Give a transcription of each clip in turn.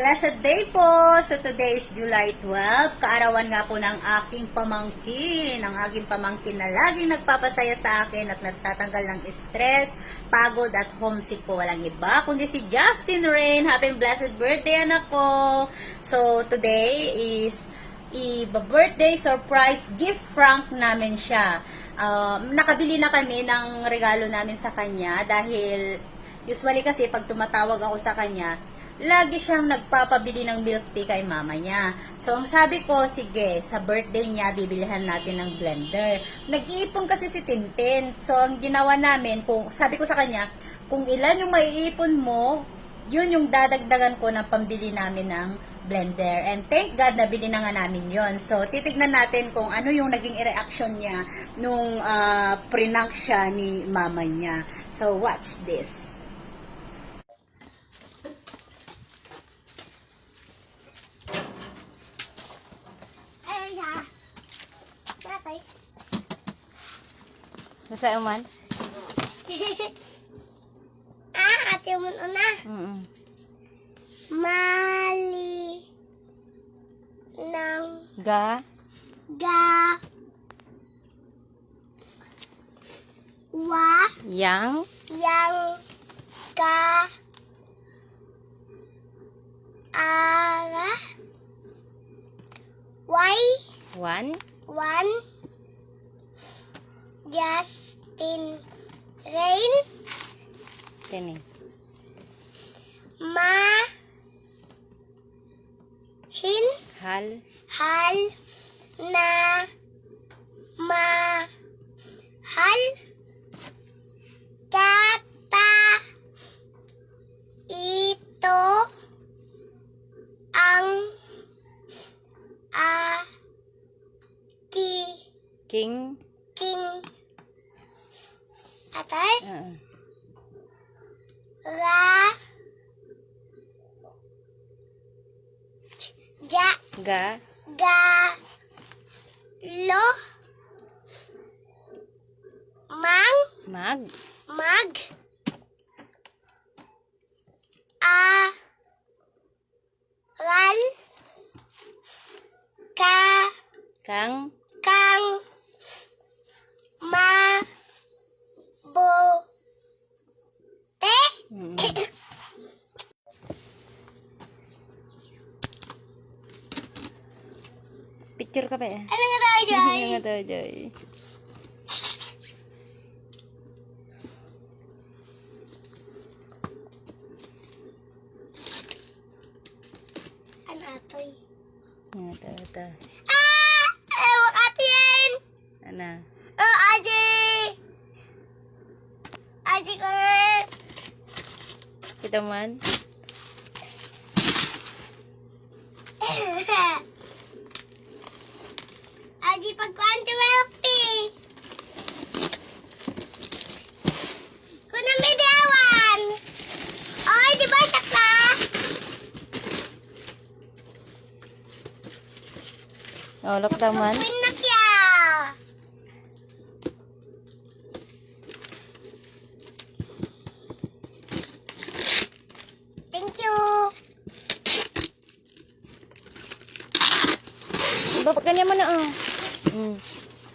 Blessed day po! So today is July 12. Kaarawan nga po ng aking pamangkin. Ang aking pamangkin na laging nagpapasaya sa akin at nagtatanggal ng stress, pagod at homesick po. Walang iba kundi si Justin Rain. Happy blessed birthday anak ko! So today is i-birthday surprise gift prank namin siya. Nakabili na kami ng regalo namin sa kanya dahil usually kasi pag tumatawag ako sa kanya, lagi siyang nagpapabili ng milk tea kay mama niya. So, ang sabi ko, sige, sa birthday niya, bibilihan natin ng blender. Nag-iipon kasi si Tintin. So, ang ginawa namin, sabi ko sa kanya, kung ilan yung maiipon mo, yun yung dadagdagan ko ng pambili namin ng blender. And thank God, nabili na nga namin yon. So, titignan natin kung ano yung naging reaction niya nung prank siya ni mama niya. So, watch this. Masa uman? Ate mo na. Mali ng Ga? Yang? yang ara One? one Justin Rain Tini. Hal? hal na mahal kata ito ang King? king atay Ga? lo Mag? mag ral Kang? kang mabote Picture ka pa eh. ano nga tayo dyan? Ano nga daw, Joy? Ano atoy? Ano ito? Ewan ate yan Ano? Aji ko rin Kita man? Aji pagkuhan to wealthy. Kuna may dawan. Oy, di ba sakla? Oh, lockdown man? Pinak ya. Thank you. Bapak ganyan mo na oh.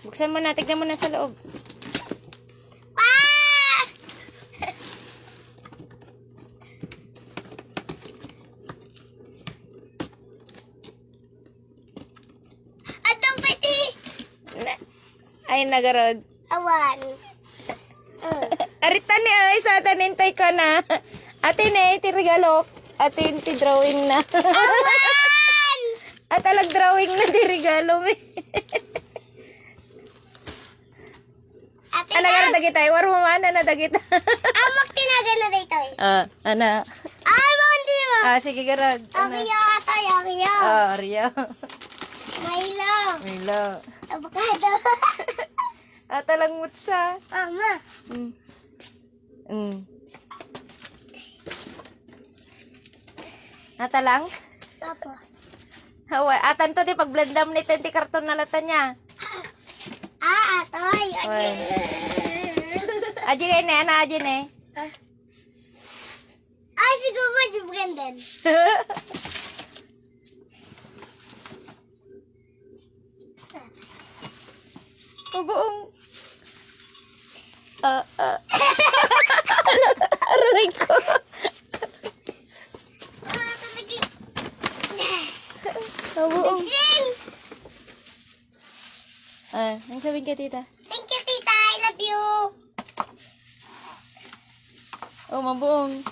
Buksan mo na, tignan mo na sa loob. Ah! Atong pati. Ay, nagarod. Awan. Arita ni ay sa tanintay ka na. Atin eh, tirigalo. Atin ti drawing na. Awan! At alag drawing na di regalo me. Ate Ana na. gara dagita, war mo man na dagita. Amok tinaga na dito eh. Ana. Ay, hindi mo. Sige garad. Akiyo, atoy, akiyo. Rio. Milo. Milo. Avocado. At alang mutsa. Mama. Nata lang? Apo. Hawa, atan to di pagblendam ni tenti karton na lata niya. Atoy. Oy. Aji kay ne, ana aji ne. Ay, siguro, Brandon. Ang sabihin ka, tita? Thank you, tita. I love you. Oh, mabuong.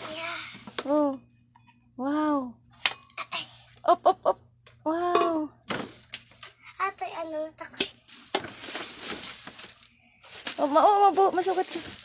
Yeah. Oh. Wow. Op, op, op. Wow. Ato'y ano, takot. Oh, masukat ka.